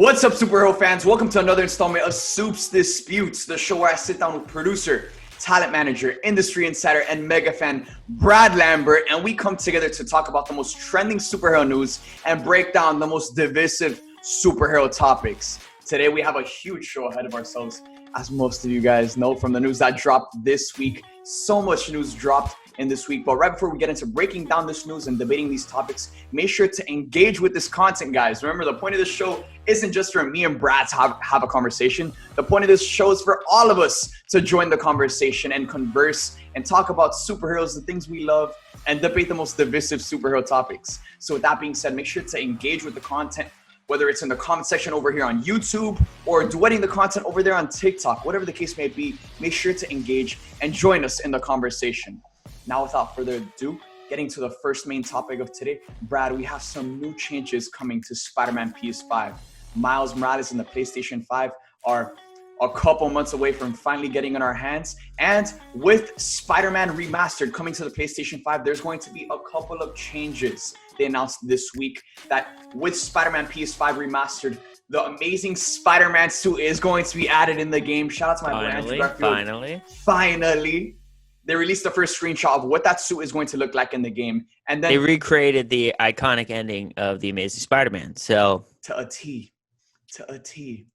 What's up, superhero fans? Welcome to another installment of SUPES Disputes, the show where I sit down with producer, talent manager, industry insider, and mega fan R Lambert, and we come together to talk about the most trending superhero news and break down the most divisive superhero topics. Today, we have a huge show ahead of ourselves. As most of you guys know from the news that dropped this week, so much news dropped in this week. But right before we get into breaking down this news and debating these topics, make sure to engage with this content, guys. Remember, the point of this show isn't just for me and Brad to have a conversation. The point of this show is for all of us to join the conversation and converse and talk about superheroes, the things we love, and debate the most divisive superhero topics. So with that being said, make sure to engage with the content, whether it's in the comment section over here on YouTube or duetting the content over there on TikTok, whatever the case may be, make sure to engage and join us in the conversation. Now, without further ado, getting to the first main topic of today, Brad, we have some new changes coming to Spider-Man PS5. Miles Morales and the PlayStation 5 are a couple months away from finally getting in our hands. And with Spider-Man Remastered coming to the PlayStation 5, there's going to be a couple of changes. They announced this week that with Spider-Man PS5 Remastered, the amazing Spider-Man suit is going to be added in the game. Shout out to my boy Andrew Garfield. Finally. They released the first screenshot of what that suit is going to look like in the game. And then they recreated the iconic ending of The Amazing Spider-Man. So to a T.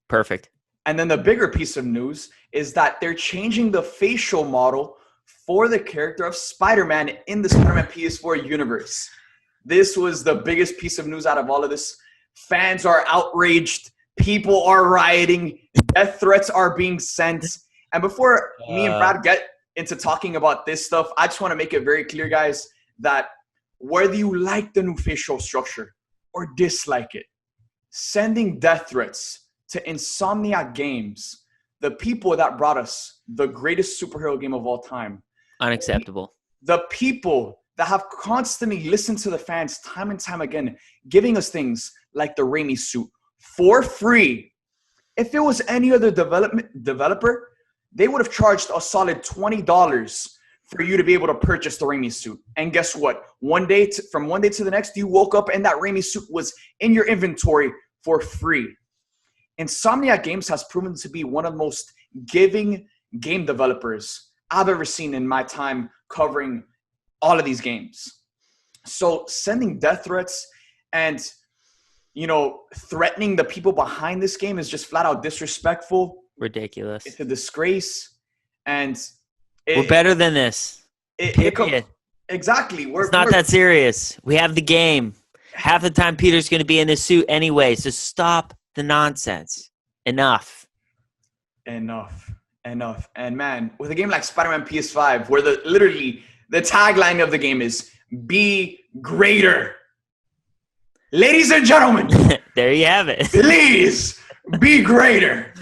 Perfect. And then the bigger piece of news is that they're changing the facial model for the character of Spider-Man in the Spider-Man PS4 universe. This was the biggest piece of news out of all of this. Fans are outraged. People are rioting. Death threats are being sent. And before me and Brad get into talking about this stuff, I just want to make it very clear, guys, that whether you like the new facial structure or dislike it, sending death threats to Insomniac Games, the people that brought us the greatest superhero game of all time. Unacceptable. The people that have constantly listened to the fans time and time again, giving us things like the Raimi suit for free. If it was any other developer, they would have charged a solid $20 for you to be able to purchase the Raimi suit. And guess what? From one day to the next, you woke up and that Raimi suit was in your inventory for free. Insomniac Games has proven to be one of the most giving game developers I've ever seen in my time covering all of these games. So sending death threats and, threatening the people behind this game is just flat out disrespectful. Ridiculous. It's a disgrace. And we're better than this. Exactly. It's not that serious. We have the game. Half the time Peter's going to be in his suit anyway, so stop the nonsense. Enough. And man, with a game like Spider-Man PS5, where literally the tagline of the game is "Be greater." Ladies and gentlemen, there you have it. Please be greater.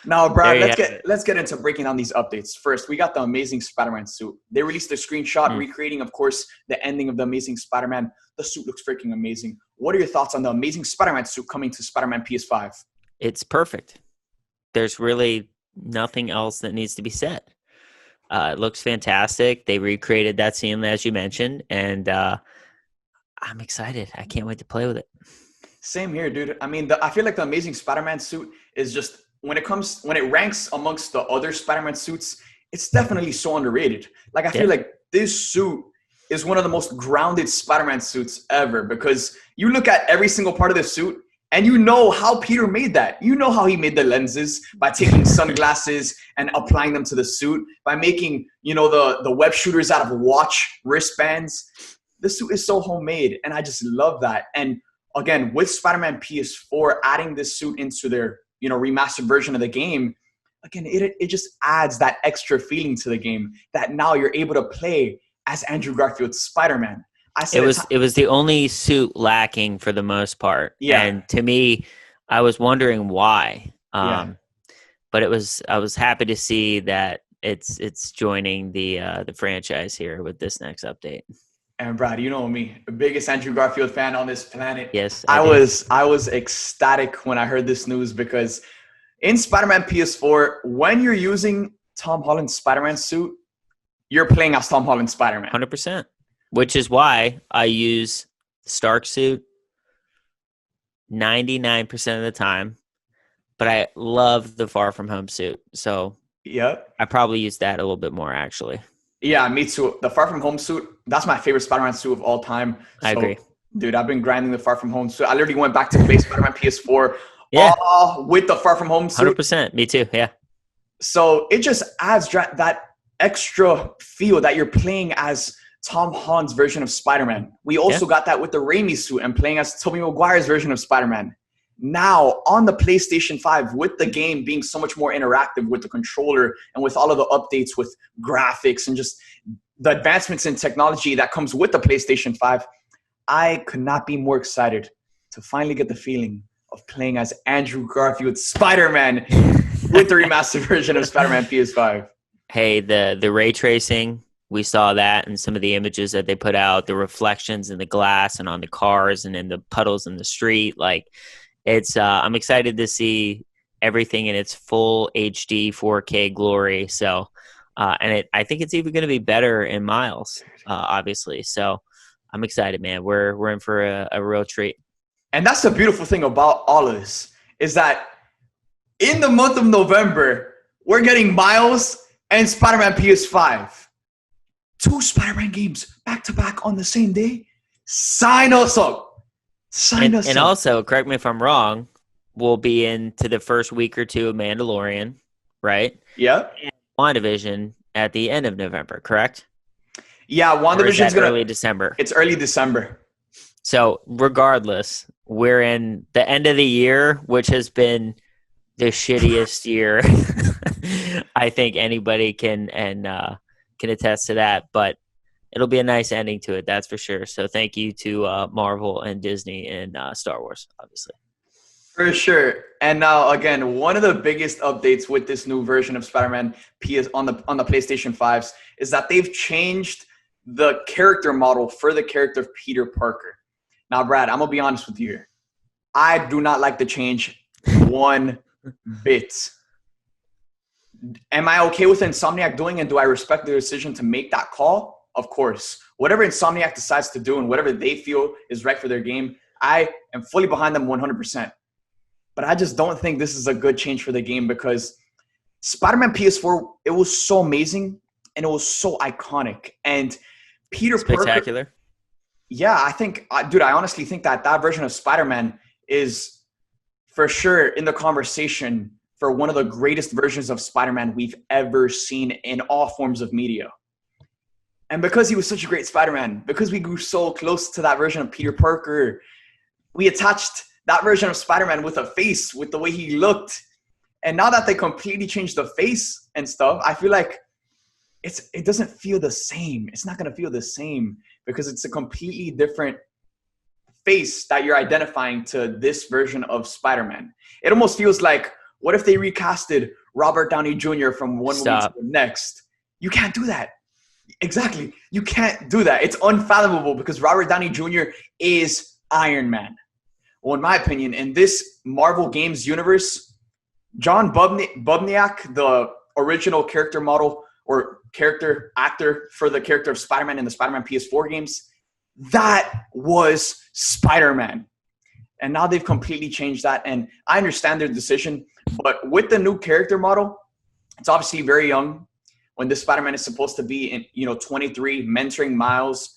Now, Brad, let's get into breaking down these updates. First, we got the Amazing Spider-Man suit. They released a screenshot recreating, of course, the ending of the Amazing Spider-Man. The suit looks freaking amazing. What are your thoughts on the Amazing Spider-Man suit coming to Spider-Man PS5? It's perfect. There's really nothing else that needs to be said. It looks fantastic. They recreated that scene, as you mentioned, and I'm excited. I can't wait to play with it. Same here, dude. I mean, I feel like the Amazing Spider-Man suit is just, when it ranks amongst the other Spider-Man suits, it's definitely so underrated. Like, I feel like this suit is one of the most grounded Spider-Man suits ever, because you look at every single part of the suit and you know how Peter made that. You know how he made the lenses by taking sunglasses and applying them to the suit, by making, the web shooters out of watch wristbands. The suit is so homemade, and I just love that. And again, with Spider-Man PS4 adding this suit into their remastered version of the game, again, it just adds that extra feeling to the game that now you're able to play as Andrew Garfield's Spider-Man. It was the only suit lacking for the most part. Yeah. And to me, I was wondering why. But I was happy to see that it's joining the franchise here with this next update. And Brad, you know me, the biggest Andrew Garfield fan on this planet. Yes, I was ecstatic when I heard this news, because in Spider-Man PS4, when you're using Tom Holland's Spider-Man suit, you're playing as Tom Holland's Spider-Man. 100%. Which is why I use the Stark suit 99% of the time. but I love the Far From Home suit. So Yeah. I probably use that a little bit more, actually. Yeah, me too. The Far From Home suit, that's my favorite Spider-Man suit of all time. I agree. Dude, I've been grinding the Far From Home suit. I literally went back to play Spider-Man PS4 Yeah, with the Far From Home suit. 100%. Me too. Yeah. So it just adds that extra feel that you're playing as Tom Holland's version of Spider-Man. We also got that with the Raimi suit and playing as Tobey Maguire's version of Spider-Man. Now, on the PlayStation 5, with the game being so much more interactive with the controller and with all of the updates with graphics and just the advancements in technology that comes with the PlayStation 5, I could not be more excited to finally get the feeling of playing as Andrew Garfield's Spider-Man with the remastered version of Spider-Man PS5. Hey, the ray tracing, we saw that in some of the images that they put out, the reflections in the glass and on the cars and in the puddles in the street. Like, it's I'm excited to see everything in its full HD 4K glory. So, I think it's even going to be better in Miles, obviously. So, I'm excited, man. We're in for a real treat. And that's the beautiful thing about all of this is that in the month of November, we're getting Miles and Spider-Man PS5. 2 Spider-Man games back to back on the same day. Sign us up. And also, correct me if I'm wrong, we'll be into the first week or two of Mandalorian, right? Yeah. And WandaVision at the end of November, correct? Yeah, WandaVision's early December. It's early December. So regardless, we're in the end of the year, which has been the shittiest year. I think anybody can attest to that, but it'll be a nice ending to it, that's for sure. So thank you to Marvel and Disney and Star Wars, obviously. For sure. And now, again, one of the biggest updates with this new version of Spider-Man PS on the PlayStation 5s is that they've changed the character model for the character of Peter Parker. Now, Brad, I'm going to be honest with you here. I do not like the change one bit. Am I okay with Insomniac doing and do I respect their decision to make that call? Of course. Whatever Insomniac decides to do and whatever they feel is right for their game, I am fully behind them 100%. But I just don't think this is a good change for the game because Spider-Man PS4, it was so amazing and it was so iconic. And Peter Spectacular. Parker, yeah, I think, dude, I honestly think that version of Spider-Man is for sure in the conversation for one of the greatest versions of Spider-Man we've ever seen in all forms of media. And because he was such a great Spider-Man, because we grew so close to that version of Peter Parker, we attached that version of Spider-Man with a face, with the way he looked. And now that they completely changed the face and stuff, I feel like it doesn't feel the same. It's not going to feel the same because it's a completely different face that you're identifying to this version of Spider-Man. It almost feels like, what if they recasted Robert Downey Jr. from one movie to the next? You can't do that. Exactly. You can't do that. It's unfathomable because Robert Downey Jr. is Iron Man. Well, in my opinion, in this Marvel Games universe, John Bubniak, the original character model or character actor for the character of Spider-Man in the Spider-Man PS4 games, that was Spider-Man. And now they've completely changed that. And I understand their decision. But with the new character model, it's obviously very young. When this Spider-Man is supposed to be in, 23, mentoring Miles,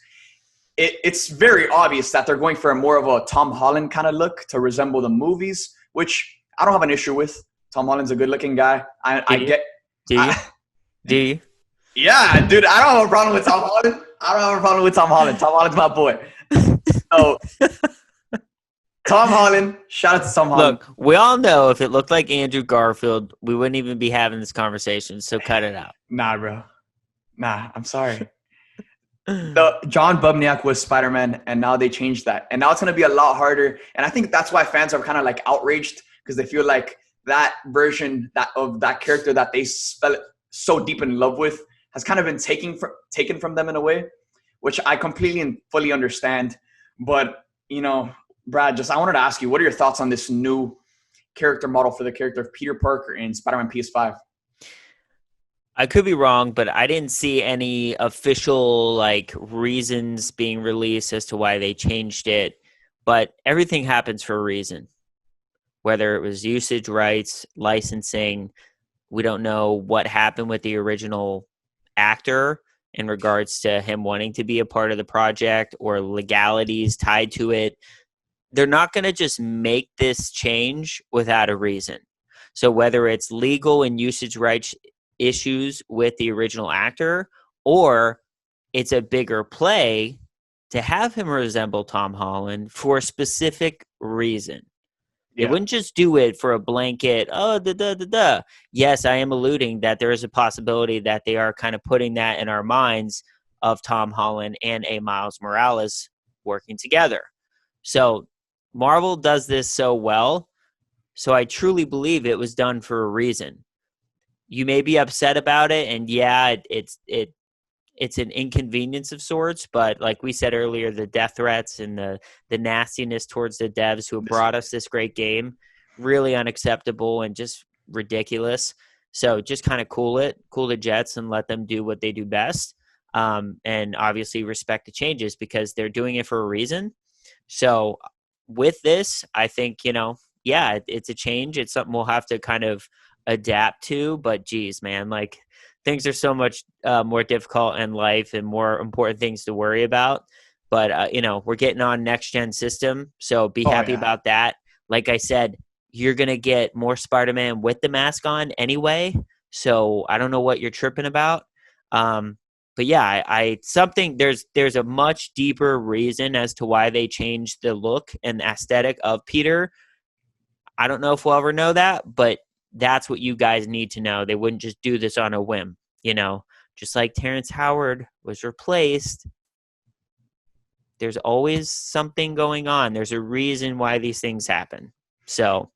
it's very obvious that they're going for a more of a Tom Holland kind of look to resemble the movies, which I don't have an issue with. Tom Holland's a good-looking guy. Do you? Yeah, dude, I don't have a problem with Tom Holland. Tom Holland's my boy. So, Tom Holland, shout out to Tom Holland. Look, we all know if it looked like Andrew Garfield, we wouldn't even be having this conversation, so cut it out. Nah, bro. Nah, I'm sorry. John Bubniak was Spider-Man, and now they changed that. And now it's going to be a lot harder. And I think that's why fans are kind of like outraged because they feel like that version of that character that they fell so deep in love with has kind of been taken from them in a way, which I completely and fully understand. But, Brad, I wanted to ask you, what are your thoughts on this new character model for the character of Peter Parker in Spider-Man PS5? I could be wrong, but I didn't see any official reasons being released as to why they changed it. But everything happens for a reason. whether it was usage rights, licensing. We don't know what happened with the original actor in regards to him wanting to be a part of the project or legalities tied to it. They're not going to just make this change without a reason. So whether it's legal and usage rights issues with the original actor, or it's a bigger play to have him resemble Tom Holland for a specific reason. They wouldn't just do it for a blanket, Yes, I am alluding that there is a possibility that they are kind of putting that in our minds of Tom Holland and a Miles Morales working together. So Marvel does this so well. So I truly believe it was done for a reason. You may be upset about it, and it's an inconvenience of sorts, but like we said earlier, the death threats and the nastiness towards the devs who have brought us this great game, really unacceptable and just ridiculous. So just kind of cool the jets and let them do what they do best. And obviously respect the changes because they're doing it for a reason. So with this, I think, it's a change. It's something we'll have to kind of adapt to, but geez, man, like things are so much more difficult in life and more important things to worry about. But, we're getting on next gen system. So be happy about that. Like I said, you're going to get more Spider-Man with the mask on anyway. So I don't know what you're tripping about. But yeah, there's a much deeper reason as to why they changed the look and aesthetic of Peter. I don't know if we'll ever know that, but that's what you guys need to know. They wouldn't just do this on a whim, just like Terrence Howard was replaced. There's always something going on. There's a reason why these things happen. So.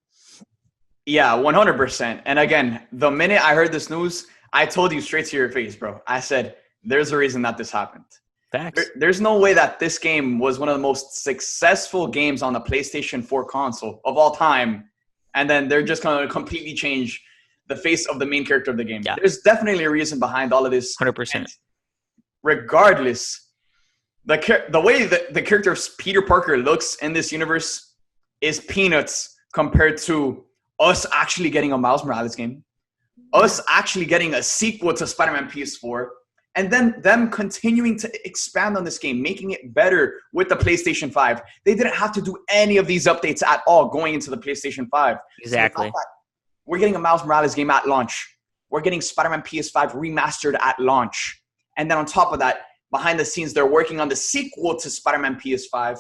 Yeah, 100%. And again, the minute I heard this news, I told you straight to your face, bro. I said, there's a reason that this happened. Facts. There's no way that this game was one of the most successful games on the PlayStation 4 console of all time. And then they're just going to completely change the face of the main character of the game. Yeah. There's definitely a reason behind all of this. 100%. And regardless, the way that the character of Peter Parker looks in this universe is peanuts compared to us actually getting a Miles Morales game, us actually getting a sequel to Spider-Man PS4, and then them continuing to expand on this game, making it better with the PlayStation 5. They didn't have to do any of these updates at all going into the PlayStation 5. Exactly. So we're getting a Miles Morales game at launch. We're getting Spider-Man PS5 remastered at launch. And then on top of that, behind the scenes, they're working on the sequel to Spider-Man PS5.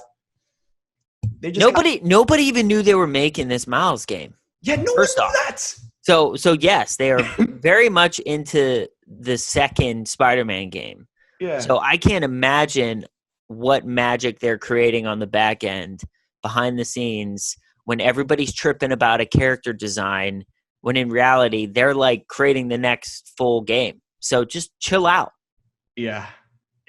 Nobody even knew they were making this Miles game. Yeah, no one knew that. So yes, they are very much into the second Spider-Man game. Yeah. So I can't imagine what magic they're creating on the back end, behind the scenes, when everybody's tripping about a character design, when in reality, they're like creating the next full game. So just chill out. Yeah.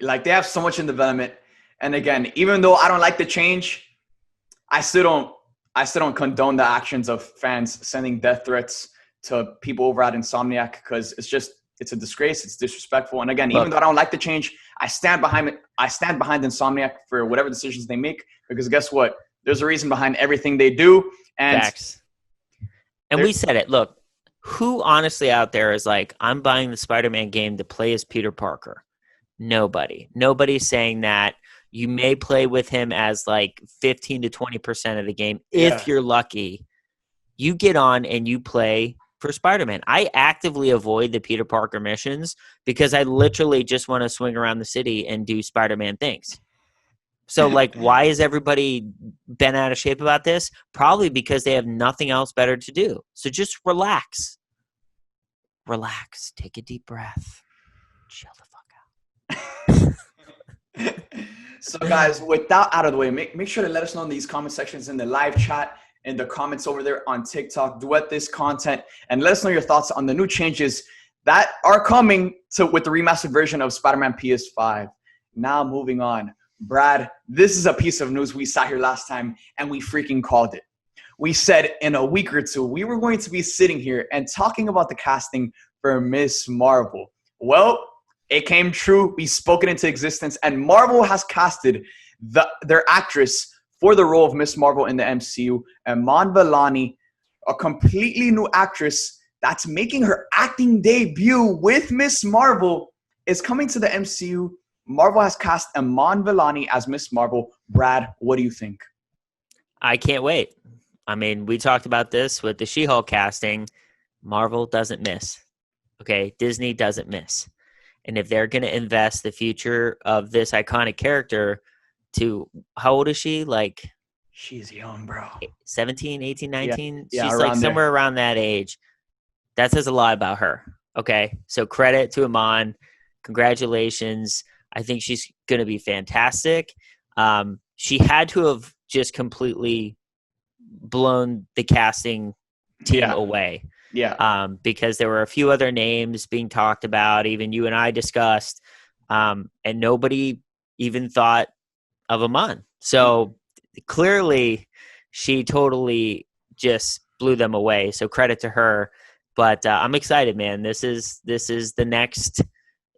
Like they have so much in development. And again, even though I don't like the change, I still don't condone the actions of fans sending death threats to people over at Insomniac because it's a disgrace. It's disrespectful. And again, even though I don't like the change, I stand behind it. I stand behind Insomniac for whatever decisions they make because guess what? There's a reason behind everything they do. And facts. And we said it. Look, who honestly out there is like, I'm buying the Spider-Man game to play as Peter Parker? Nobody. Nobody's saying that. You may play with him as like 15 to 20% of the game. If you're lucky, you get on and you play for Spider-Man. I actively avoid the Peter Parker missions because I literally just want to swing around the city and do Spider-Man things. So like, why is everybody bent out of shape about this? Probably because they have nothing else better to do. So just relax. Relax. Take a deep breath. Chill the fuck out. So guys, with that out of the way, make sure to let us know in these comment sections in the live chat, in the comments over there on TikTok, duet this content, and let us know your thoughts on the new changes that are coming with the remastered version of Spider-Man PS5. Now moving on. Brad, this is a piece of news we sat here last time and we freaking called it. We said in a week or two, we were going to be sitting here and talking about the casting for Miss Marvel. Well, it came true. We spoke it into existence, and Marvel has casted their actress for the role of Miss Marvel in the MCU, Iman Vellani, a completely new actress that's making her acting debut with Miss Marvel is coming to the MCU. Marvel has cast Iman Vellani as Miss Marvel. Brad, what do you think? I can't wait. I mean, we talked about this with the She-Hulk casting. Marvel doesn't miss. Okay, Disney doesn't miss. And if they're going to invest the future of this iconic character to, how old is she? Like, she's young, bro. 17, 18, 19? Yeah, She's like somewhere there. around that age. That says a lot about her. Okay, so credit to Iman. Congratulations. I think she's going to be fantastic. She had to have just completely blown the casting team away. Yeah. Because there were a few other names being talked about, even you and I discussed, and nobody even thought of Iman. So clearly she totally just blew them away. So credit to her. But I'm excited, man. This is the next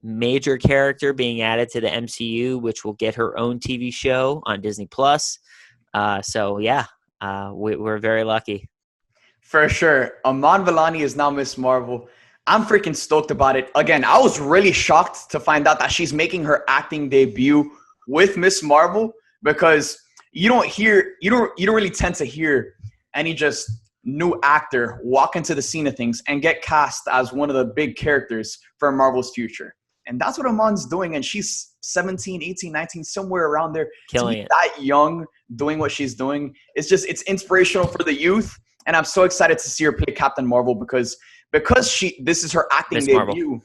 major character being added to the MCU, which will get her own TV show on Disney Plus. So yeah, we're very lucky. For sure. Iman Vellani is now Miss Marvel. I'm freaking stoked about it. Again, I was really shocked to find out that she's making her acting debut with Miss Marvel, because you don't really tend to hear any just new actor walk into the scene of things and get cast as one of the big characters for Marvel's future. And that's what Iman's doing. And she's 17, 18, 19, somewhere around there. Killing it. That young, doing what she's doing. It's inspirational for the youth. And I'm so excited to see her play Captain Marvel because this is her acting debut.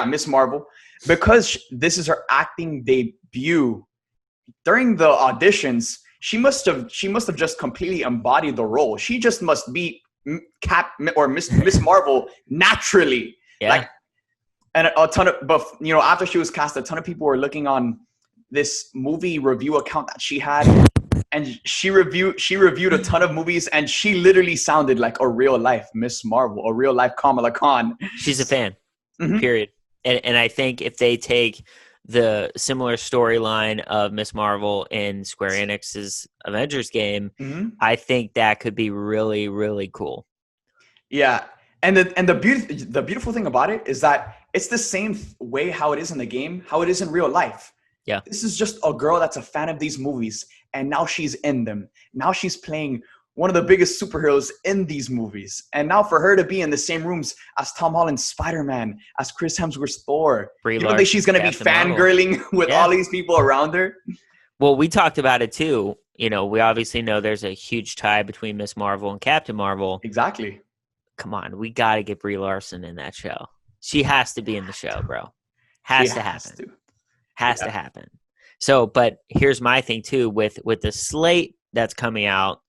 Miss Marvel. Because this is her acting debut. During the auditions, she must have just completely embodied the role. She just must be Miss Marvel naturally. Yeah. And a ton of, but after she was cast, a ton of people were looking on this movie review account that she had, and she reviewed a ton of movies, and she literally sounded like a real life Miss Marvel, a real life Kamala Khan. She's a fan, period. And I think if they take the similar storyline of Miss Marvel in Square Enix's Avengers game, I think that could be really, really cool. Yeah. And the beautiful thing about it is that it's the same way how it is in the game, how it is in real life. Yeah. This is just a girl that's a fan of these movies, and now she's in them. Now she's playing one of the biggest superheroes in these movies. And now for her to be in the same rooms as Tom Holland's Spider-Man, as Chris Hemsworth's Thor, you don't think she's going to be fangirling with all these people around her? Well, we talked about it too. We obviously know there's a huge tie between Miss Marvel and Captain Marvel. Exactly. Come on, we got to get Brie Larson in that show. She has to be in the show, bro. Has to happen. So, but here's my thing too, with the slate that's coming out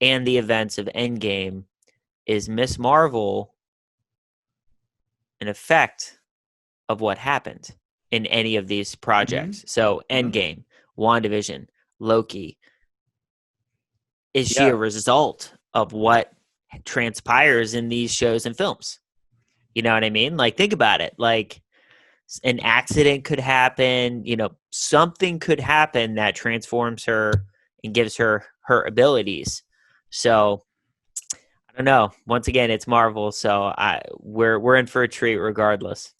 and the events of Endgame, is Miss Marvel an effect of what happened in any of these projects? So Endgame, WandaVision, Loki. Is she a result of what transpires in these shows and films? You know what I mean? Like, think about it. Like, an accident could happen, something could happen that transforms her and gives her abilities. So I don't know. Once again, it's Marvel, so we're in for a treat regardless.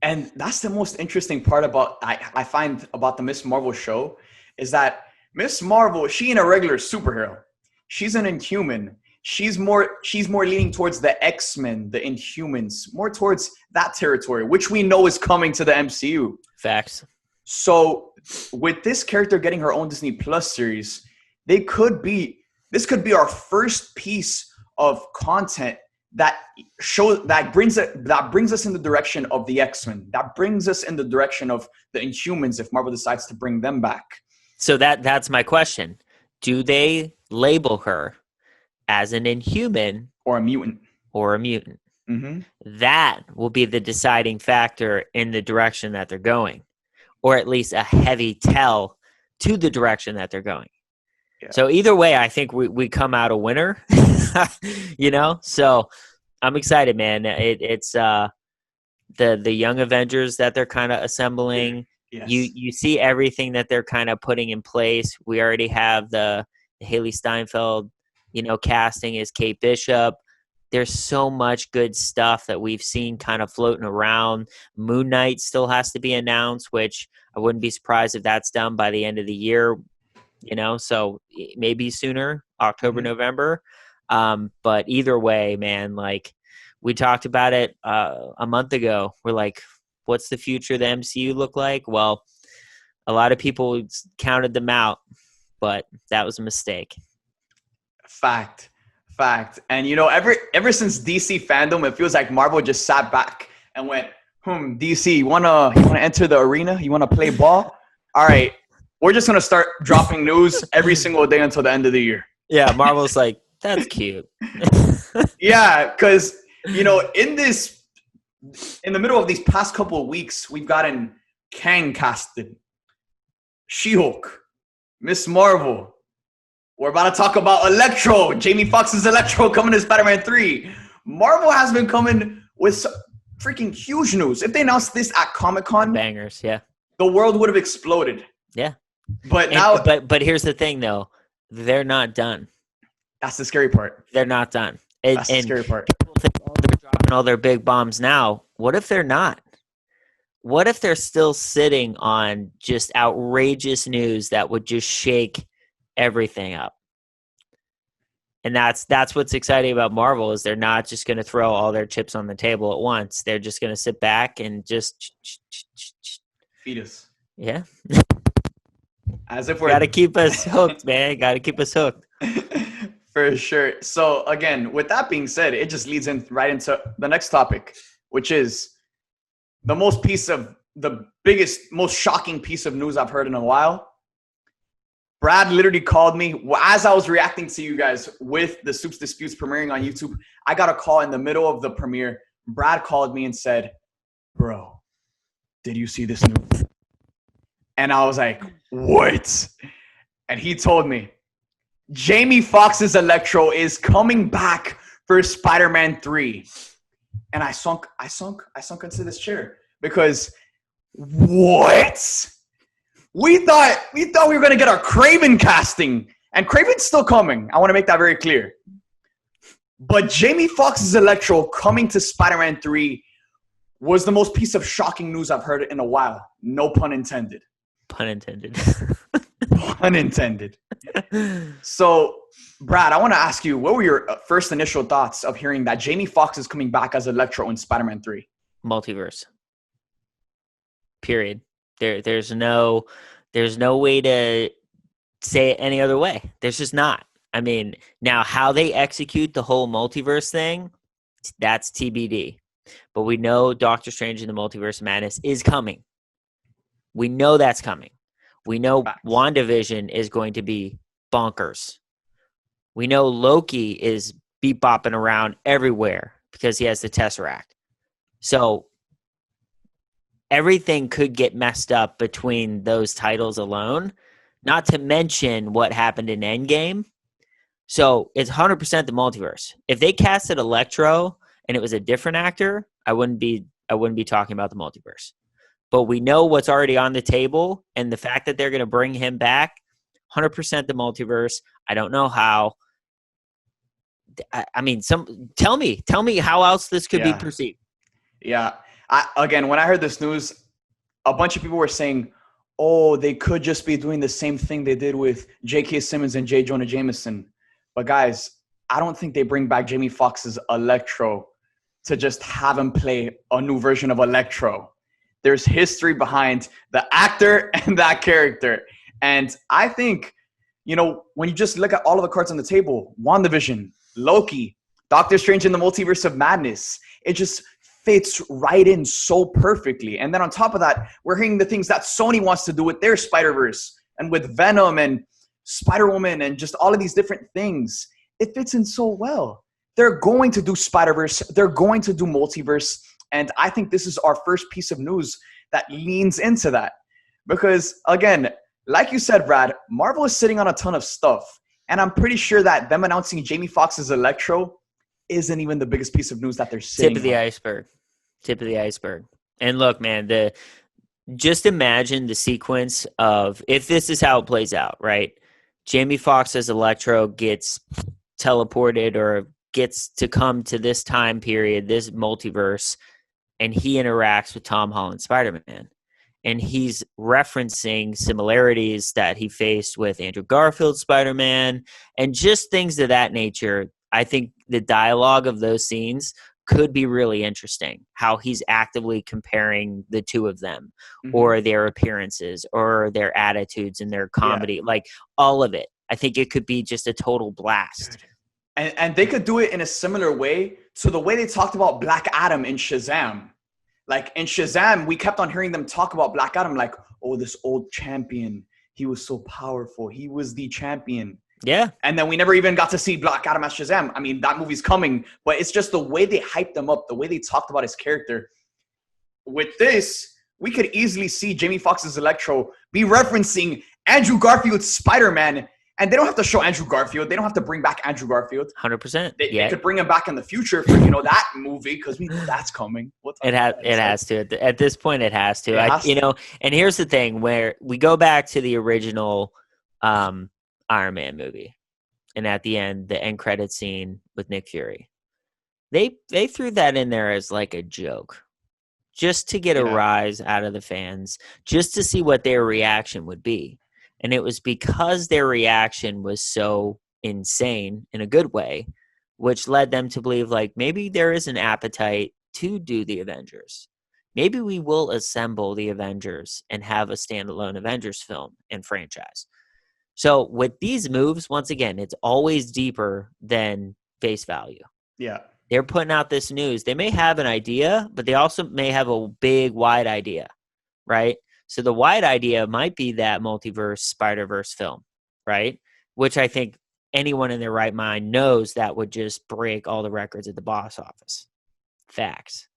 And that's the most interesting part about I find about the Miss Marvel show, is that Miss Marvel, she ain't a regular superhero. She's an Inhuman. She's more leaning towards the X-Men, the Inhumans, more towards that territory, which we know is coming to the MCU. Facts. So with this character getting her own Disney Plus series, this could be our first piece of content that brings us in the direction of the X-Men, that brings us in the direction of the Inhumans if Marvel decides to bring them back. So that's my question. Do they label her as an Inhuman or a mutant? That will be the deciding factor in the direction that they're going, or at least a heavy tell to the direction that they're going. Yeah. So either way, I think we come out a winner, so I'm excited, man. It's the young Avengers that they're kind of assembling. Yes. You see everything that they're kind of putting in place. We already have the Haley Steinfeld, casting is Kate Bishop. There's so much good stuff that we've seen kind of floating around. Moon Knight still has to be announced, which I wouldn't be surprised if that's done by the end of the year, so maybe sooner, October, November. But either way, man, like we talked about it a month ago. We're like, what's the future of the MCU look like? Well, a lot of people counted them out, but that was a mistake. Fact. And ever since DC fandom, it feels like Marvel just sat back and went, DC, you wanna enter the arena? You wanna play ball? All right, we're just gonna start dropping news every single day until the end of the year. Yeah, Marvel's like, that's cute. Yeah, because in the middle of these past couple of weeks, we've gotten Kang casted, She-Hulk, Miss Marvel. We're about to talk about Electro. Jamie Foxx's Electro coming to Spider-Man 3. Marvel has been coming with some freaking huge news. If they announced this at Comic-Con, bangers, yeah, the world would have exploded. Yeah. But now, but here's the thing, though. They're not done. That's the scary part. They're not done. That's the scary part. People think, they're dropping all their big bombs now. What if they're not? What if they're still sitting on just outrageous news that would just shake everything up? And that's what's exciting about Marvel, is they're not just going to throw all their chips on the table at once. They're just going to sit back and just feed us. Yeah. As if we're got to keep us hooked, man. Got to keep us hooked. For sure. So again, with that being said, it just leads right into the next topic, which is the biggest, most shocking piece of news I've heard in a while. Brad literally called me as I was reacting to you guys with the Supes Disputes premiering on YouTube. I got a call in the middle of the premiere. Brad called me and said, "Bro, did you see this news?" And I was like, "What?" And he told me, Jamie Foxx's Electro is coming back for Spider-Man 3. And I sunk into this chair because what? We thought we were going to get our Kraven casting, and Kraven's still coming. I want to make that very clear. But Jamie Foxx's Electro coming to Spider-Man 3 was the most piece of shocking news I've heard in a while. No pun intended. Pun intended. Pun intended. So, Brad, I want to ask you, what were your first initial thoughts of hearing that Jamie Foxx is coming back as Electro in Spider-Man 3? Multiverse. Period. There's no way to say it any other way. There's just not. I mean, now how they execute the whole multiverse thing, that's TBD. But we know Doctor Strange in the Multiverse of Madness is coming. We know that's coming. We know WandaVision is going to be bonkers. We know Loki is beep-bopping around everywhere because he has the Tesseract. So everything could get messed up between those titles alone, not to mention what happened in Endgame. So it's 100% the multiverse. If they casted Electro and it was a different actor, I wouldn't be talking about the multiverse. But we know what's already on the table, and the fact that they're going to bring him back, 100% the multiverse. I don't know how. I mean, tell me how else this could be perceived. Yeah. Again, when I heard this news, a bunch of people were saying, "Oh, they could just be doing the same thing they did with J.K. Simmons and J. Jonah Jameson." But guys, I don't think they bring back Jamie Foxx's Electro to just have him play a new version of Electro. There's history behind the actor and that character. And I think, when you just look at all of the cards on the table, WandaVision, Loki, Doctor Strange in the Multiverse of Madness, it just fits right in so perfectly. And then on top of that, we're hearing the things that Sony wants to do with their Spider-Verse and with Venom and Spider-Woman and just all of these different things. It fits in so well. They're going to do Spider-Verse. They're going to do Multiverse. And I think this is our first piece of news that leans into that. Because, again, like you said, Brad, Marvel is sitting on a ton of stuff. And I'm pretty sure that them announcing Jamie Foxx's Electro isn't even the biggest piece of news that they're sitting on. Tip of the iceberg. And look, man, just imagine the sequence of, if this is how it plays out, right? Jamie Foxx as Electro gets teleported or gets to come to this time period, this multiverse, and he interacts with Tom Holland's Spider-Man. And he's referencing similarities that he faced with Andrew Garfield's Spider-Man and just things of that nature. I think the dialogue of those scenes could be really interesting, how he's actively comparing the two of them or their appearances or their attitudes and their comedy, like all of it. I think it could be just a total blast. And they could do it in a similar way to the way they talked about Black Adam in Shazam. Like in Shazam, we kept on hearing them talk about Black Adam like, oh, this old champion. He was so powerful. He was the champion. Yeah. And then we never even got to see Black Adam as Shazam. I mean, that movie's coming, but it's just the way they hyped him up, the way they talked about his character. With this, we could easily see Jamie Foxx's Electro be referencing Andrew Garfield's Spider-Man. And they don't have to show Andrew Garfield. They don't have to bring back Andrew Garfield. 100%. They could bring him back in the future for, you know, that movie because we know that's coming. It has to. At this point, it has to. And here's the thing where we go back to the original Iron Man movie. And at the end, the end credit scene with Nick Fury. They threw that in there as like a joke. Just to get a rise out of the fans. Just to see what their reaction would be. And it was because their reaction was so insane in a good way, which led them to believe like maybe there is an appetite to do the Avengers. Maybe we will assemble the Avengers and have a standalone Avengers film and franchise. So with these moves, once again, it's always deeper than face value. Yeah. They're putting out this news. They may have an idea, but they also may have a big, wide idea, right? So the wide idea might be that multiverse Spider-Verse film, right? Which I think anyone in their right mind knows that would just break all the records at the box office. Facts.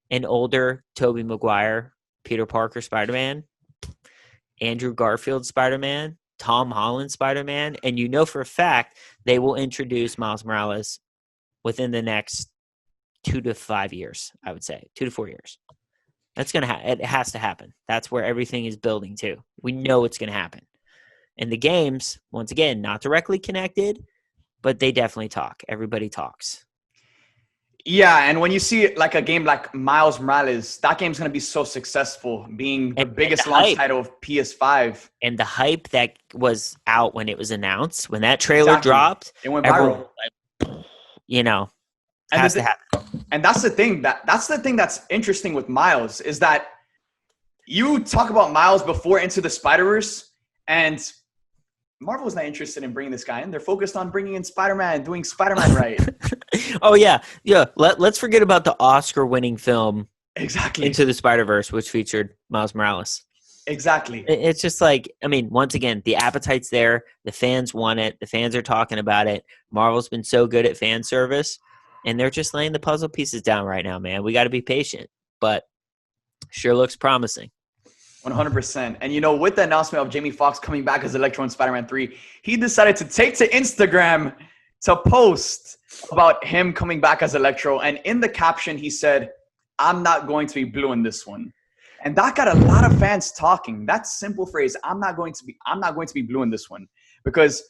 An older Tobey Maguire, Peter Parker Spider-Man, Andrew Garfield Spider-Man, Tom Holland Spider-Man, and you know for a fact they will introduce Miles Morales within the next 2 to 5 years, I would say. 2 to 4 years. That's going to it has to happen. That's where everything is building to. We know it's going to happen. And the games, once again, not directly connected, but they definitely talk. Everybody talks. Yeah, and when you see like a game like Miles Morales, that game's going to be so successful, being the biggest launch title of PS5. And the hype that was out when it was announced, when that trailer dropped, it went viral. You know, has to happen. And that's the thing that's interesting with Miles is that you talk about Miles before Into the Spider-Verse, and Marvel's not interested in bringing this guy in. They're focused on bringing in Spider-Man, doing Spider-Man right. Oh, yeah. Yeah. Let's forget about the Oscar-winning film exactly Into the Spider-Verse, which featured Miles Morales. Exactly. It's just like, I mean, once again, the appetite's there. The fans want it. The fans are talking about it. Marvel's been so good at fan service. And they're just laying the puzzle pieces down right now, man. We got to be patient, but sure looks promising. 100%. And, you know, with the announcement of Jamie Foxx coming back as Electro in Spider-Man 3, he decided to take to Instagram to post about him coming back as Electro. And in the caption, he said, "I'm not going to be blue in this one." And that got a lot of fans talking. That simple phrase, I'm not going to be blue in this one. Because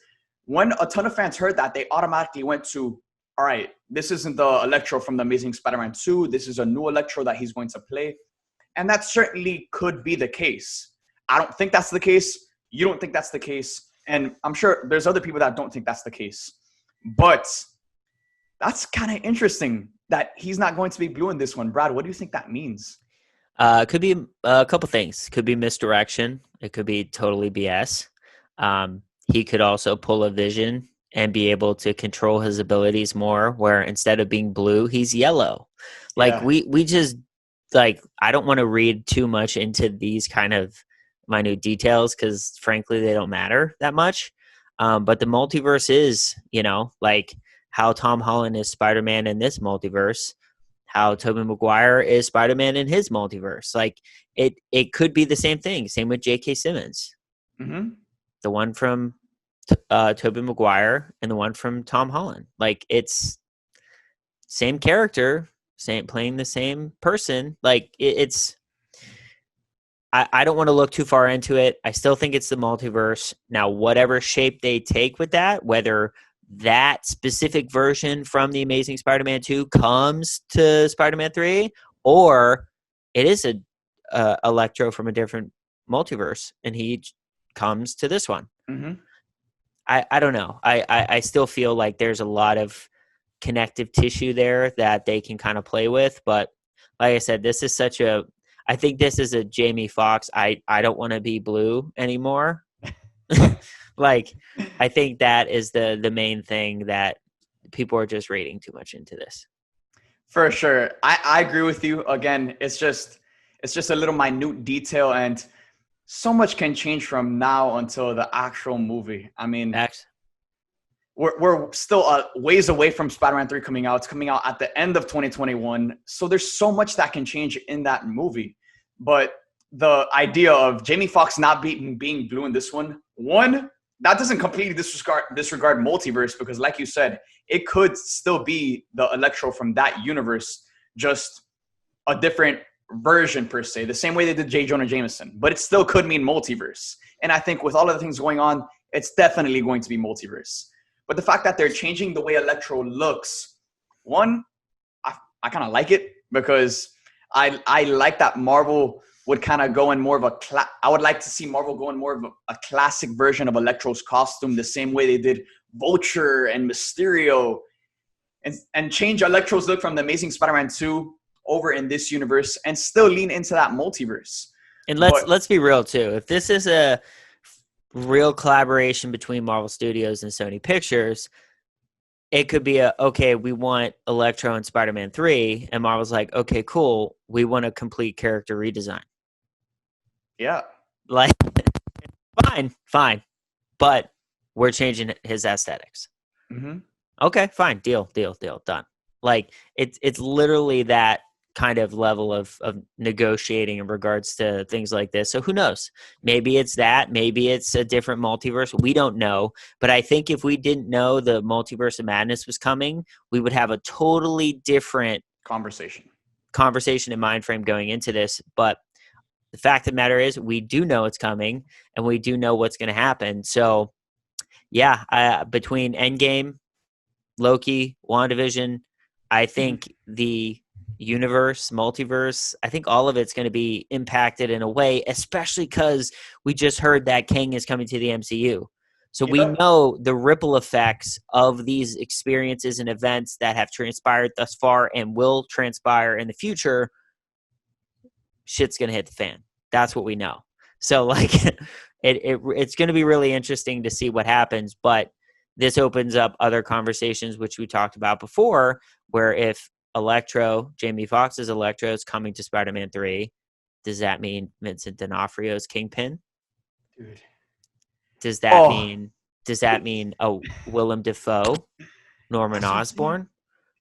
when a ton of fans heard that, they automatically went to, all right, this isn't the Electro from The Amazing Spider-Man 2. This is a new Electro that he's going to play. And that certainly could be the case. I don't think that's the case. You don't think that's the case. And I'm sure there's other people that don't think that's the case. But that's kind of interesting that he's not going to be blue in this one. Brad, what do you think that means? It could be a couple things. Could be misdirection. It could be totally BS. He could also pull a Vision and be able to control his abilities more, where instead of being blue, he's yellow. Like we just like, I don't want to read too much into these kind of minute details because frankly, they don't matter that much. But the multiverse is, you know, like how Tom Holland is Spider-Man in this multiverse, how Tobey Maguire is Spider-Man in his multiverse. Like it could be the same thing. Same with J.K. Simmons. Mm-hmm. The one from Tobey Maguire and the one from Tom Holland. Like it's same character, playing the same person. Like it's I don't want to look too far into it. I still think it's the multiverse. Now, whatever shape they take with that, whether that specific version from the Amazing Spider-Man 2 comes to Spider-Man 3, or it is a Electro from a different multiverse and he comes to this one. Mm-hmm. I don't know. I still feel like there's a lot of connective tissue there that they can kind of play with, but like I said, this is I think this is a Jamie Foxx. I don't want to be blue anymore. Like, I think that is the main thing that people are just reading too much into this. For sure. I agree with you. Again, it's just a little minute detail, and so much can change from now until the actual movie. I mean, we're still ways away from Spider-Man 3 coming out. It's coming out at the end of 2021. So there's so much that can change in that movie. But the idea of Jamie Foxx not being blue in this one, that doesn't completely disregard multiverse, because like you said, it could still be the Electro from that universe, just a different version per se, the same way they did J. Jonah Jameson, but it still could mean multiverse. And I think with all of the things going on, it's definitely going to be multiverse. But the fact that they're changing the way Electro looks, I kind of like it, because I like that Marvel would kind of go in more of I would like to see Marvel go in more of a classic version of Electro's costume, the same way they did Vulture and Mysterio, and change Electro's look from the Amazing Spider-Man 2 over in this universe and still lean into that multiverse. And let's be real too. If this is a real collaboration between Marvel Studios and Sony Pictures, it could be okay, we want Electro and Spider-Man 3, and Marvel's like, okay, cool, we want a complete character redesign. Yeah. Like, fine. But we're changing his aesthetics. Mm-hmm. Okay, fine. Deal, done. Like, it's literally that kind of level of negotiating in regards to things like this. So who knows? Maybe it's that. Maybe it's a different multiverse. We don't know. But I think if we didn't know the Multiverse of Madness was coming, we would have a totally different conversation and mind frame going into this. But the fact of the matter is, we do know it's coming, and we do know what's going to happen. So, yeah, between Endgame, Loki, WandaVision, I think the multiverse, I think all of it's going to be impacted in a way, especially because we just heard that Kang is coming to the MCU. So we know the ripple effects of these experiences and events that have transpired thus far and will transpire in the future. Shit's going to hit the fan. That's what we know. So like it's going to be really interesting to see what happens, but this opens up other conversations, which we talked about before, where if Jamie Foxx's Electro is coming to Spider-Man 3, does that mean Vincent D'Onofrio's Kingpin? Dude. Does that mean Willem Dafoe, Norman Osborn?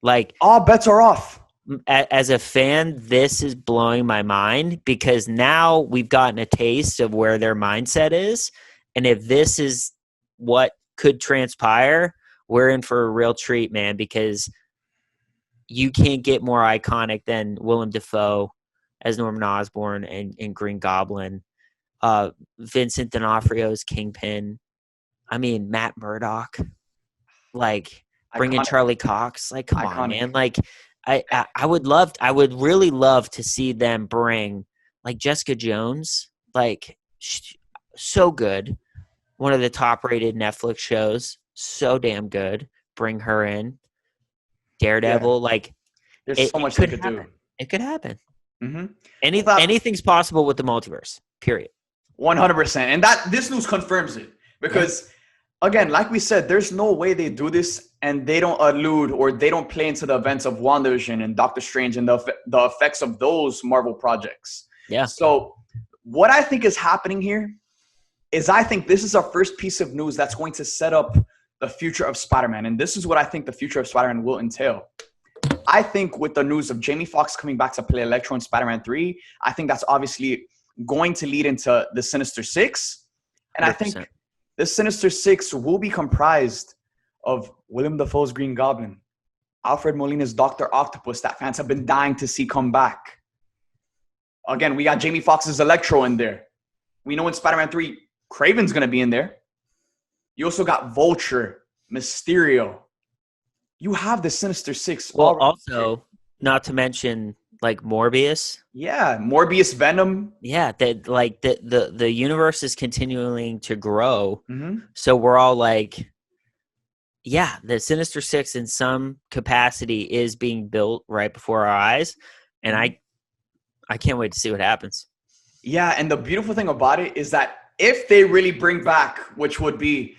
Like, all bets are off. As a fan, this is blowing my mind, because now we've gotten a taste of where their mindset is. And if this is what could transpire, we're in for a real treat, man, because you can't get more iconic than Willem Dafoe as Norman Osborn and Green Goblin. Vincent D'Onofrio's Kingpin. I mean, Matt Murdock. Like, bringing Charlie Cox. Like, come on, man. Like, I would really love to see them bring, like, Jessica Jones. Like, so good. One of the top-rated Netflix shows. So damn good. Bring her in. Daredevil. Yeah. Like, there's so much they could do. It could happen. Mm-hmm. Anything's possible with the multiverse. Period. 100%. And this news confirms it. Because, again, like we said, there's no way they do this and they don't allude or they don't play into the events of WandaVision and Doctor Strange and the effects of those Marvel projects. Yeah. So what I think is happening here is I think this is our first piece of news that's going to set up the future of Spider-Man. And this is what I think the future of Spider-Man will entail. I think with the news of Jamie Foxx coming back to play Electro in Spider-Man 3, I think that's obviously going to lead into the Sinister Six. And 100%. I think the Sinister Six will be comprised of Willem Dafoe's Green Goblin, Alfred Molina's Dr. Octopus that fans have been dying to see come back. Again, we got Jamie Foxx's Electro in there. We know in Spider-Man 3, Kraven's going to be in there. You also got Vulture, Mysterio. You have the Sinister Six. Well, also, not to mention like Morbius. Yeah, Morbius, Venom. Yeah, that like the universe is continuing to grow. Mm-hmm. So we're all like, yeah, the Sinister Six in some capacity is being built right before our eyes, and I can't wait to see what happens. Yeah, and the beautiful thing about it is that if they really bring back, which would be,